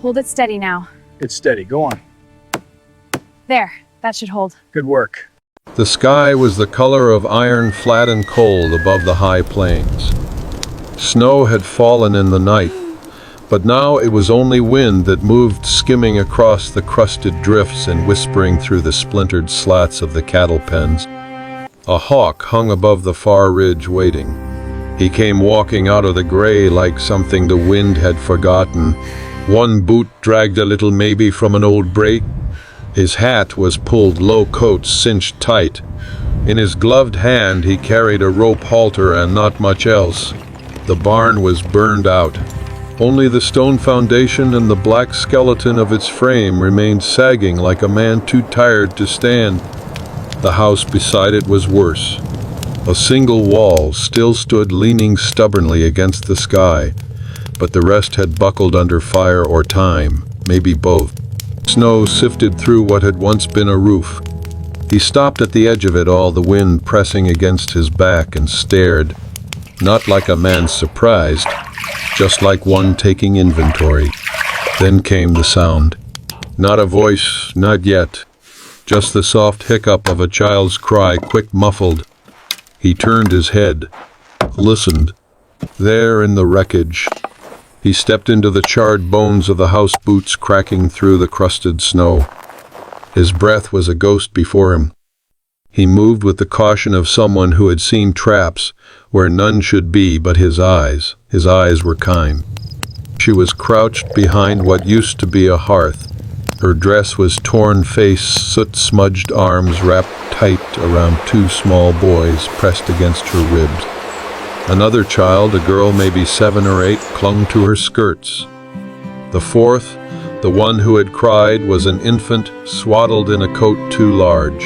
Hold it steady now. It's steady. Go on. There, that should hold. Good work. The sky was the color of iron, flat and cold above the high plains. Snow had fallen in the night, but now it was only wind that moved skimming across the crusted drifts and whispering through the splintered slats of the cattle pens. A hawk hung above the far ridge waiting. He came walking out of the gray like something the wind had forgotten. One boot dragged a little maybe from an old break. His hat was pulled low, coat cinched tight. In his gloved hand he carried a rope halter and not much else. The barn was burned out. Only the stone foundation and the black skeleton of its frame remained sagging like a man too tired to stand. The house beside it was worse. A single wall still stood leaning stubbornly against the sky, but the rest had buckled under fire or time, maybe both. Snow sifted through what had once been a roof. He stopped at the edge of it all, the wind pressing against his back, and stared, not like a man surprised, just like one taking inventory. Then came the sound. Not a voice, not yet. Just the soft hiccup of a child's cry, quick, muffled. He turned his head, listened. There in the wreckage, he stepped into the charred bones of the house, boots cracking through the crusted snow. His breath was a ghost before him. He moved with the caution of someone who had seen traps where none should be but his eyes. His eyes were kind. She was crouched behind what used to be a hearth. Her dress was torn, face soot-smudged, arms wrapped tight around two small boys pressed against her ribs. Another child, a girl maybe 7 or 8, clung to her skirts. The fourth, the one who had cried, was an infant swaddled in a coat too large.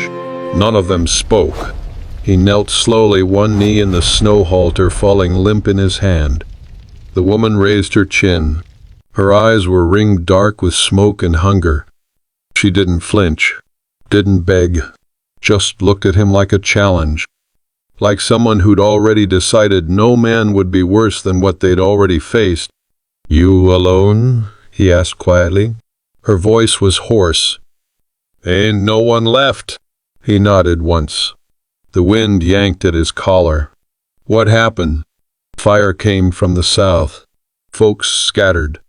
None of them spoke. He knelt slowly, one knee in the snow halter falling limp in his hand. The woman raised her chin. Her eyes were ringed dark with smoke and hunger. She didn't flinch, didn't beg, just looked at him like a challenge. Like someone who'd already decided no man would be worse than what they'd already faced. "You alone?" he asked quietly. Her voice was hoarse. "Ain't no one left?" He nodded once. The wind yanked at his collar. "What happened?" Fire came from the south. Folks scattered.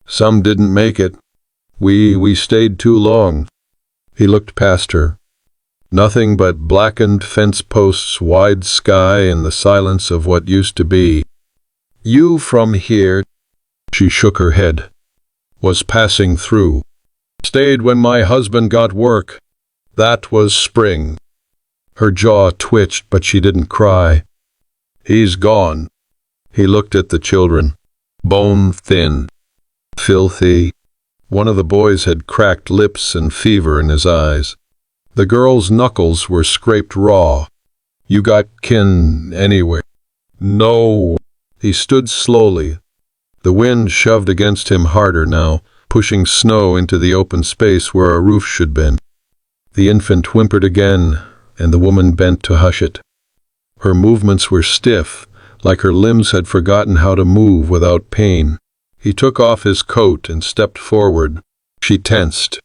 Some didn't make it. We stayed too long." He looked past her. Nothing but blackened fence posts, wide sky, and the silence of what used to be. "You from here?" She shook her head. "Was passing through. Stayed when my husband got work. That was spring." Her jaw twitched, but she didn't cry. "He's gone." He looked at the children. Bone thin. Filthy. One of the boys had cracked lips and fever in his eyes. The girl's knuckles were scraped raw. "You got kin anyway?" "No." He stood slowly. The wind shoved against him harder now, pushing snow into the open space where a roof should been. The infant whimpered again, and the woman bent to hush it. Her movements were stiff, like her limbs had forgotten how to move without pain. He took off his coat and stepped forward. She tensed.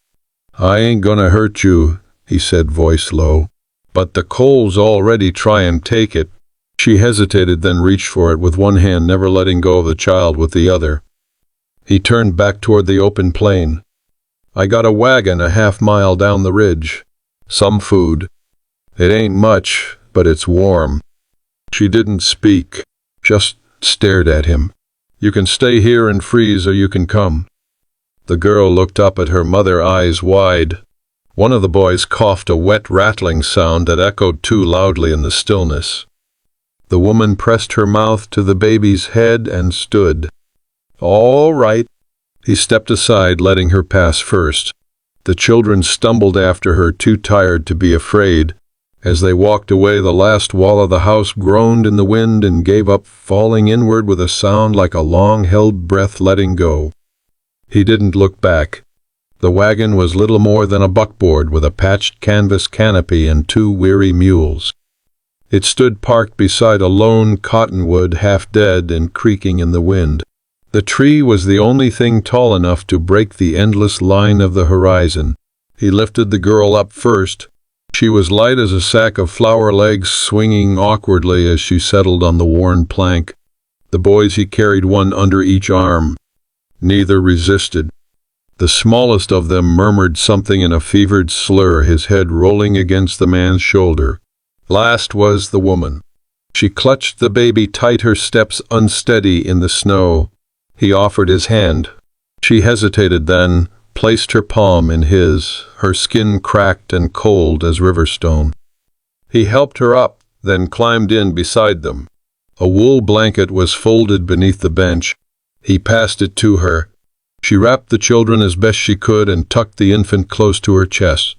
"I ain't gonna hurt you," he said, voice low. "But the cold's already tryin' take it." She hesitated, then reached for it with one hand, never letting go of the child with the other. He turned back toward the open plain. "I got a wagon a half-mile down the ridge. Some food. It ain't much, but it's warm." She didn't speak, just stared at him. "You can stay here and freeze, or you can come." The girl looked up at her mother, eyes wide. One of the boys coughed, a wet rattling sound that echoed too loudly in the stillness. The woman pressed her mouth to the baby's head and stood. "All right." He stepped aside, letting her pass first. The children stumbled after her, too tired to be afraid. As they walked away, the last wall of the house groaned in the wind and gave up, falling inward with a sound like a long-held breath letting go. He didn't look back. The wagon was little more than a buckboard with a patched canvas canopy and 2 weary mules. It stood parked beside a lone cottonwood, half dead and creaking in the wind. The tree was the only thing tall enough to break the endless line of the horizon. He lifted the girl up first. She was light as a sack of flower legs, swinging awkwardly as she settled on the worn plank. The boys he carried one under each arm. Neither resisted. The smallest of them murmured something in a fevered slur, his head rolling against the man's shoulder. Last was the woman. She clutched the baby tight, her steps unsteady in the snow. He offered his hand. She hesitated, then placed her palm in his, her skin cracked and cold as river stone. He helped her up, then climbed in beside them. A wool blanket was folded beneath the bench. He passed it to her. She wrapped the children as best she could and tucked the infant close to her chest.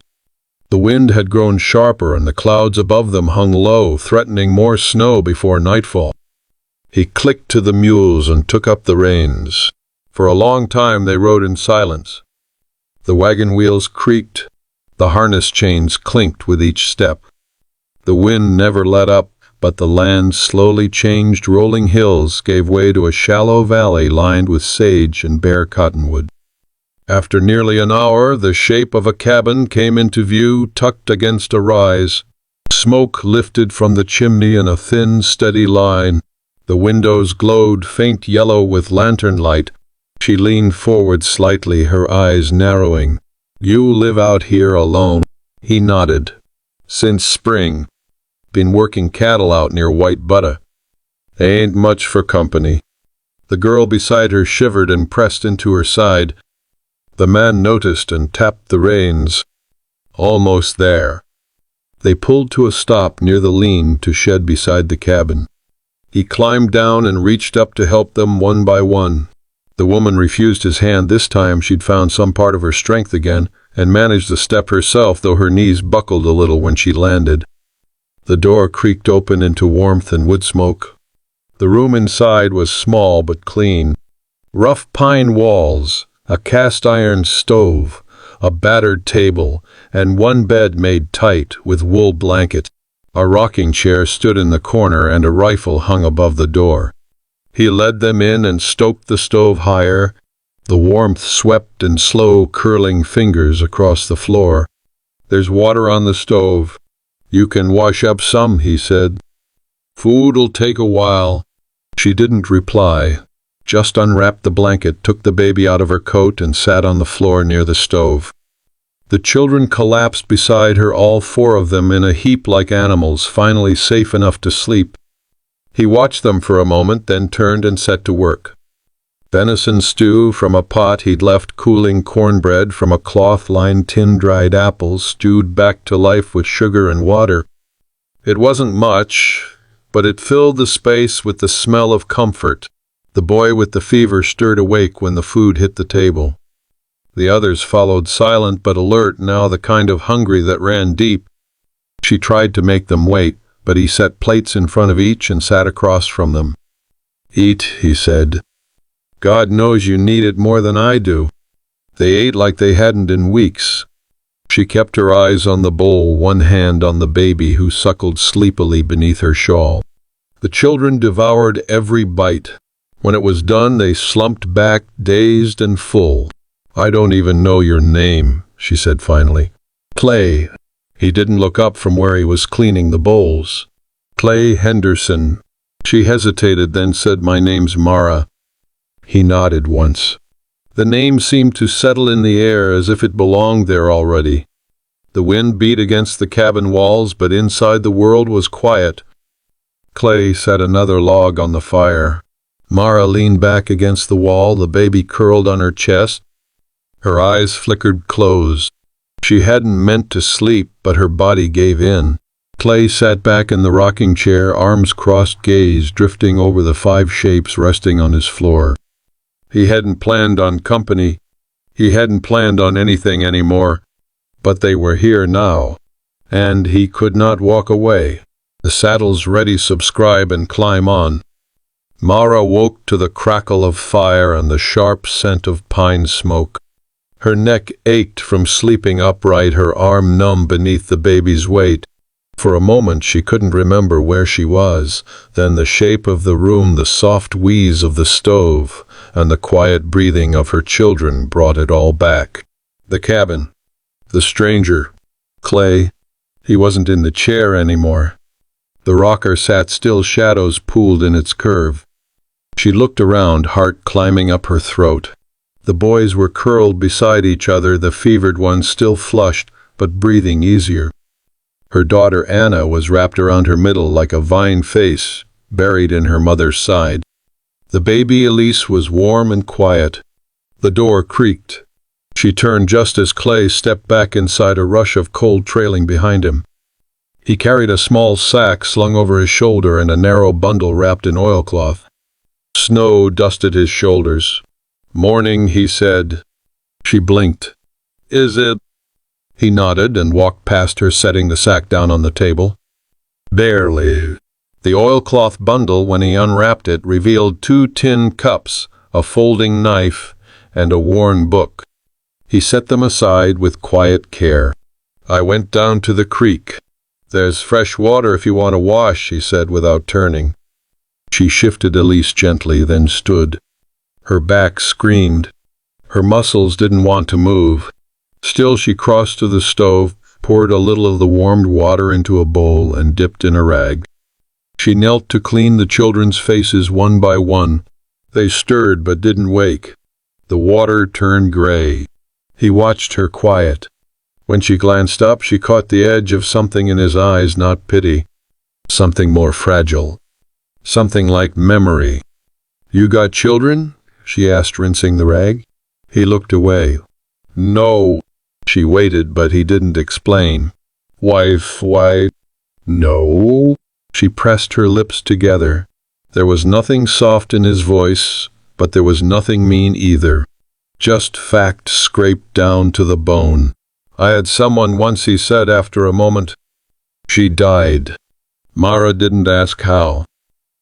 The wind had grown sharper and the clouds above them hung low, threatening more snow before nightfall. He clicked to the mules and took up the reins. For a long time they rode in silence. The wagon wheels creaked. The harness chains clinked with each step. The wind never let up, but the land slowly changed. Rolling hills gave way to a shallow valley lined with sage and bare cottonwood. After nearly an hour, the shape of a cabin came into view, tucked against a rise. Smoke lifted from the chimney in a thin, steady line. The windows glowed faint yellow with lantern light. She leaned forward slightly, her eyes narrowing. "You live out here alone?" He nodded. "Since spring. Been working cattle out near White Butte. Ain't much for company." The girl beside her shivered and pressed into her side. The man noticed and tapped the reins. "Almost there." They pulled to a stop near the lean-to shed beside the cabin. He climbed down and reached up to help them one by one. The woman refused his hand. This time she'd found some part of her strength again and managed the step herself, though her knees buckled a little when she landed. The door creaked open into warmth and wood smoke. The room inside was small but clean. Rough pine walls, a cast-iron stove, a battered table, and one bed made tight with wool blankets. A rocking chair stood in the corner and a rifle hung above the door. He led them in and stoked the stove higher. The warmth swept in slow, curling fingers across the floor. "There's water on the stove. You can wash up some," he said. "Food'll take a while." She didn't reply, just unwrapped the blanket, took the baby out of her coat, and sat on the floor near the stove. The children collapsed beside her, all four of them in a heap like animals, finally safe enough to sleep. He watched them for a moment, then turned and set to work. Venison stew from a pot he'd left cooling, cornbread from a cloth-lined tin, dried apples stewed back to life with sugar and water. It wasn't much, but it filled the space with the smell of comfort. The boy with the fever stirred awake when the food hit the table. The others followed, silent but alert, now the kind of hungry that ran deep. She tried to make them wait, but he set plates in front of each and sat across from them. "Eat," he said. "God knows you need it more than I do." They ate like they hadn't in weeks. She kept her eyes on the bowl, one hand on the baby who suckled sleepily beneath her shawl. The children devoured every bite. When it was done, they slumped back, dazed and full. "I don't even know your name," she said finally. "Clay." He didn't look up from where he was cleaning the bowls. "Clay Henderson." She hesitated, then said, "My name's Mara." He nodded once. The name seemed to settle in the air as if it belonged there already. The wind beat against the cabin walls, but inside the world was quiet. Clay set another log on the fire. Mara leaned back against the wall, the baby curled on her chest. Her eyes flickered closed. She hadn't meant to sleep, but her body gave in. Clay sat back in the rocking chair, arms crossed, gaze drifting over the 5 shapes resting on his floor. He hadn't planned on company. He hadn't planned on anything anymore. But they were here now, and he could not walk away. The saddle's ready, subscribe and climb on. Mara woke to the crackle of fire and the sharp scent of pine smoke. Her neck ached from sleeping upright, her arm numb beneath the baby's weight. For a moment she couldn't remember where she was, then the shape of the room, the soft wheeze of the stove, and the quiet breathing of her children brought it all back. The cabin. The stranger. Clay. He wasn't in the chair anymore. The rocker sat still, shadows pooled in its curve. She looked around, heart climbing up her throat. The boys were curled beside each other, the fevered one still flushed, but breathing easier. Her daughter Anna was wrapped around her middle like a vine face, buried in her mother's side. The baby Elise was warm and quiet. The door creaked. She turned just as Clay stepped back inside, a rush of cold trailing behind him. He carried a small sack slung over his shoulder and a narrow bundle wrapped in oilcloth. Snow dusted his shoulders. "Morning," he said. She blinked. "Is it?" He nodded and walked past her, setting the sack down on the table. "Barely." The oilcloth bundle, when he unwrapped it, revealed 2 tin cups, a folding knife, and a worn book. He set them aside with quiet care. "I went down to the creek. There's fresh water if you want to wash," she said without turning. She shifted Elise gently, then stood. Her back screamed. Her muscles didn't want to move. Still, she crossed to the stove, poured a little of the warmed water into a bowl, and dipped in a rag. She knelt to clean the children's faces one by one. They stirred but didn't wake. The water turned gray. He watched her, quiet. When she glanced up, she caught the edge of something in his eyes, not pity. Something more fragile. Something like memory. "You got children?" she asked, rinsing the rag. He looked away. "No." She waited, but he didn't explain. "Wife, why?" "No." She pressed her lips together. There was nothing soft in his voice, but there was nothing mean either. Just fact scraped down to the bone. "I had someone once," he said after a moment. "She died." Mara didn't ask how.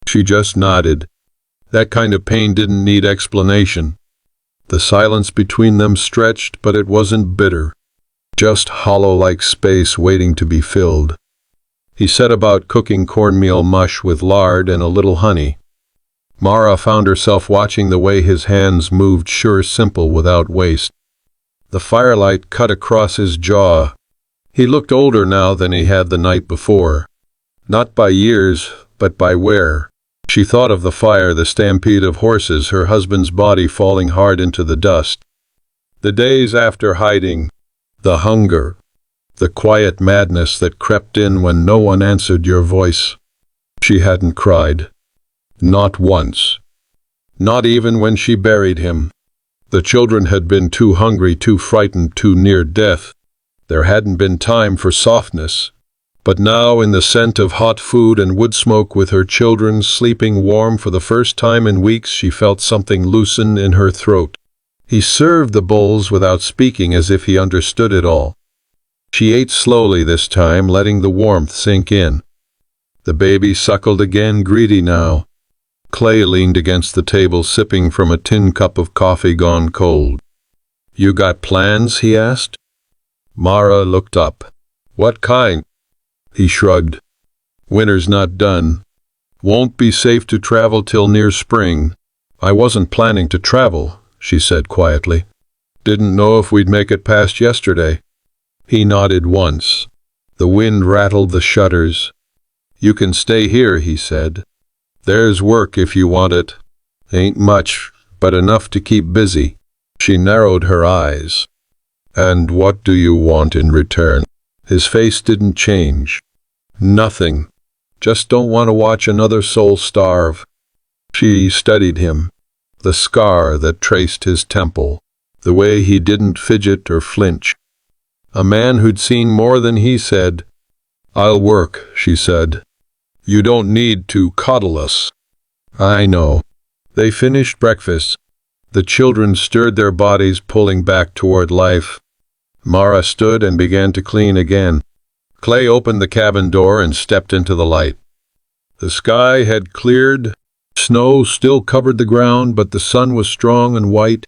She just nodded. That kind of pain didn't need explanation. The silence between them stretched, but it wasn't bitter. Just hollow like space waiting to be filled. He set about cooking cornmeal mush with lard and a little honey. Mara found herself watching the way his hands moved, sure, simple, without waste. The firelight cut across his jaw. He looked older now than he had the night before. Not by years, but by wear. She thought of the fire, the stampede of horses, her husband's body falling hard into the dust. The days after hiding. The hunger. The quiet madness that crept in when no one answered your voice. She hadn't cried. Not once. Not even when she buried him. The children had been too hungry, too frightened, too near death. There hadn't been time for softness. But now, in the scent of hot food and wood smoke, with her children sleeping warm for the first time in weeks, she felt something loosen in her throat. He served the bowls without speaking, as if he understood it all. She ate slowly this time, letting the warmth sink in. The baby suckled again, greedy now. Clay leaned against the table, sipping from a tin cup of coffee gone cold. "You got plans?" he asked. Mara looked up. "What kind?" He shrugged. "Winter's not done. Won't be safe to travel till near spring." "I wasn't planning to travel," she said quietly. "Didn't know if we'd make it past yesterday." He nodded once. The wind rattled the shutters. "You can stay here," he said. "There's work if you want it. Ain't much, but enough to keep busy." She narrowed her eyes. "And what do you want in return?" His face didn't change. "Nothing. Just don't want to watch another soul starve." She studied him. The scar that traced his temple. The way he didn't fidget or flinch. A man who'd seen more than he said. "I'll work," she said. "You don't need to coddle us." "I know." They finished breakfast. The children stirred their bodies, pulling back toward life. Mara stood and began to clean again. Clay opened the cabin door and stepped into the light. The sky had cleared. Snow still covered the ground, but the sun was strong and white.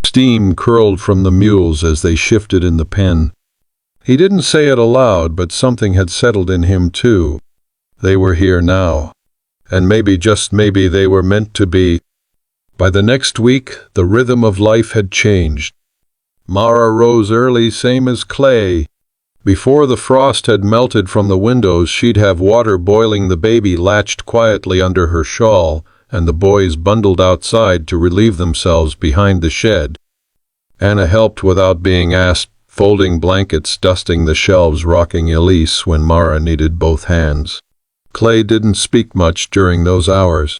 Steam curled from the mules as they shifted in the pen. He didn't say it aloud, but something had settled in him too. They were here now. And maybe, just maybe, they were meant to be. By the next week, the rhythm of life had changed. Mara rose early, same as Clay. Before the frost had melted from the windows, she'd have water boiling, the baby latched quietly under her shawl, and the boys bundled outside to relieve themselves behind the shed. Anna helped without being asked, folding blankets, dusting the shelves, rocking Elise when Mara needed both hands. Clay didn't speak much during those hours.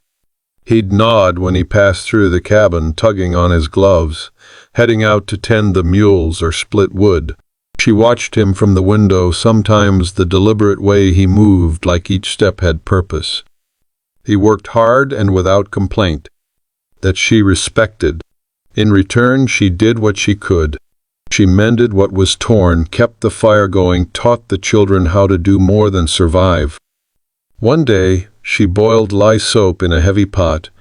He'd nod when he passed through the cabin, tugging on his gloves, heading out to tend the mules or split wood. She watched him from the window, sometimes the deliberate way he moved, like each step had purpose. He worked hard and without complaint. That she respected. In return, she did what she could. She mended what was torn, kept the fire going, taught the children how to do more than survive. One day, she boiled lye soap in a heavy pot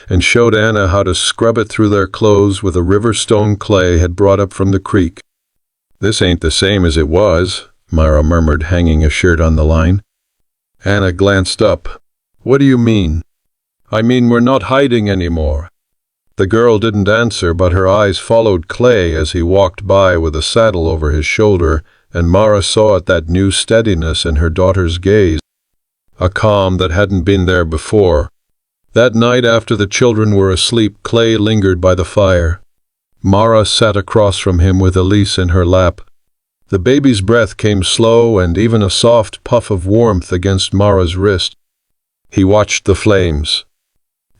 and showed Anna how to scrub it through their clothes with a river stone Clay had brought up from the creek. "This ain't the same as it was," Mara murmured, hanging a shirt on the line. Anna glanced up. "What do you mean?" "I mean we're not hiding anymore." The girl didn't answer, but her eyes followed Clay as he walked by with a saddle over his shoulder, and Mara saw at that new steadiness in her daughter's gaze, a calm that hadn't been there before. That night, after the children were asleep, Clay lingered by the fire. Mara sat across from him with Elise in her lap. The baby's breath came slow, and even a soft puff of warmth against Mara's wrist. He watched the flames.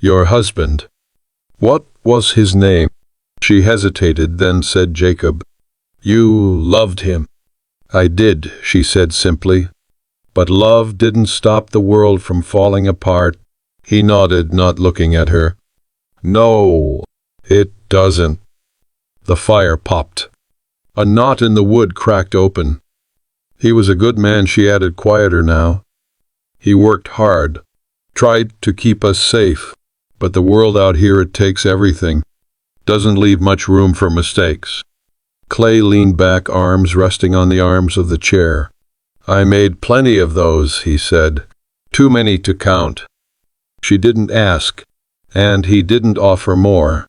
"Your husband. What was his name?" She hesitated, then said Jacob. "You loved him." "I did," she said simply. "But love didn't stop the world from falling apart." He nodded, not looking at her. "No, it doesn't." The fire popped. A knot in the wood cracked open. "He was a good man," she added, quieter now. "He worked hard, tried to keep us safe. But the world out here, it takes everything. Doesn't leave much room for mistakes." Clay leaned back, arms resting on the arms of the chair. "I made plenty of those," he said. "Too many to count." She didn't ask, and he didn't offer more.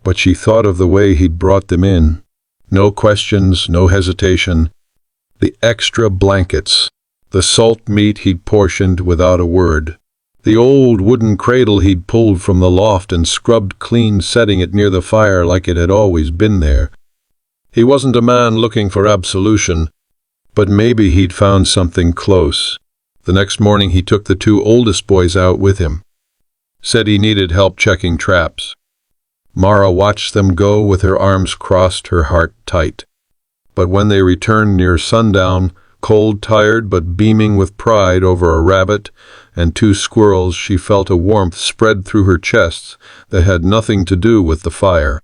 But she thought of the way he'd brought them in. No questions, no hesitation. The extra blankets, the salt meat he'd portioned without a word. The old wooden cradle he'd pulled from the loft and scrubbed clean, setting it near the fire like it had always been there. He wasn't a man looking for absolution, but maybe he'd found something close. The next morning he took the two oldest boys out with him. Said he needed help checking traps. Mara watched them go with her arms crossed, her heart tight. But when they returned near sundown, cold, tired, but beaming with pride over a rabbit and two squirrels, she felt a warmth spread through her chest that had nothing to do with the fire.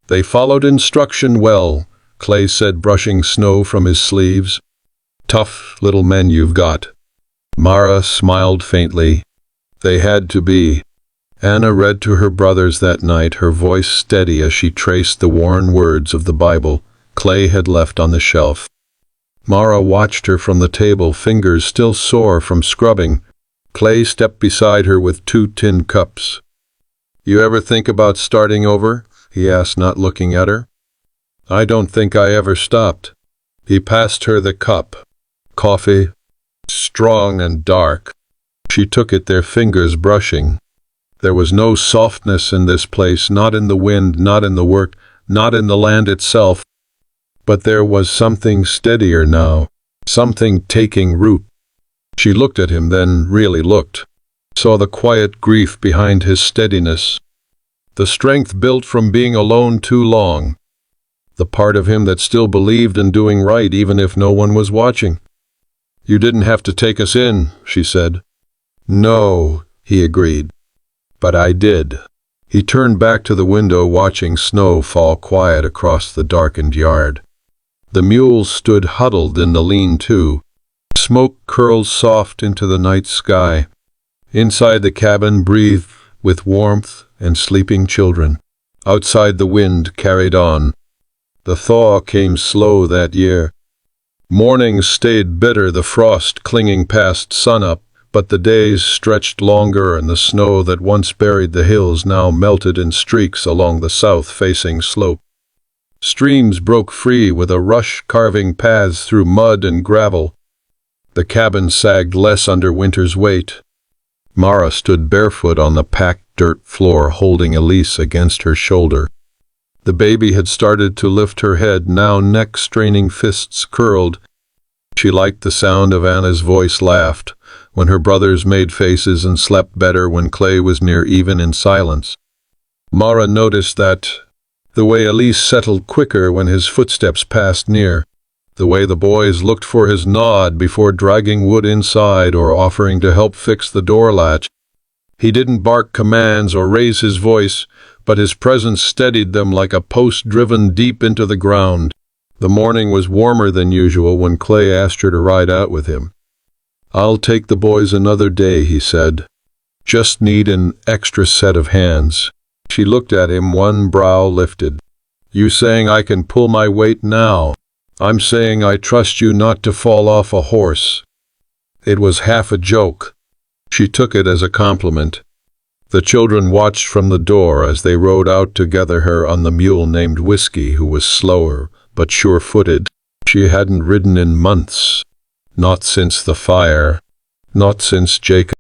"They followed instruction well," Clay said, brushing snow from his sleeves. "Tough little men you've got." Mara smiled faintly. "They had to be." Anna read to her brothers that night, her voice steady as she traced the worn words of the Bible Clay had left on the shelf. Mara watched her from the table, fingers still sore from scrubbing. Clay stepped beside her with two tin cups. "You ever think about starting over?" he asked, not looking at her. "I don't think I ever stopped." He passed her the cup. Coffee, strong and dark. She took it, their fingers brushing. There was no softness in this place, not in the wind, not in the work, not in the land itself. But there was something steadier now, something taking root. She looked at him, then really looked. Saw the quiet grief behind his steadiness. The strength built from being alone too long. The part of him that still believed in doing right even if no one was watching. "You didn't have to take us in," she said. "No," he agreed. "But I did." He turned back to the window, watching snow fall quiet across the darkened yard. The mules stood huddled in the lean-to. Smoke curled soft into the night sky. Inside the cabin breathed with warmth and sleeping children. Outside the wind carried on. The thaw came slow that year. Mornings stayed bitter, the frost clinging past sunup, but the days stretched longer and the snow that once buried the hills now melted in streaks along the south-facing slope. Streams broke free with a rush, carving paths through mud and gravel. The cabin sagged less under winter's weight. Mara stood barefoot on the packed dirt floor, holding Elise against her shoulder. The baby had started to lift her head, now neck-straining fists curled. She liked the sound of Anna's voice, laughed when her brothers made faces, and slept better when Clay was near, even in silence. Mara noticed that, the way Elise settled quicker when his footsteps passed near, the way the boys looked for his nod before dragging wood inside or offering to help fix the door latch. He didn't bark commands or raise his voice, but his presence steadied them like a post driven deep into the ground. The morning was warmer than usual when Clay asked her to ride out with him. "I'll take the boys another day," he said. "Just need an extra set of hands." She looked at him, one brow lifted. "You saying I can pull my weight now?" "I'm saying I trust you not to fall off a horse." It was half a joke. She took it as a compliment. The children watched from the door as they rode out to gather her on the mule named Whiskey, who was slower but sure-footed. She hadn't ridden in months. Not since the fire. Not since Jacob.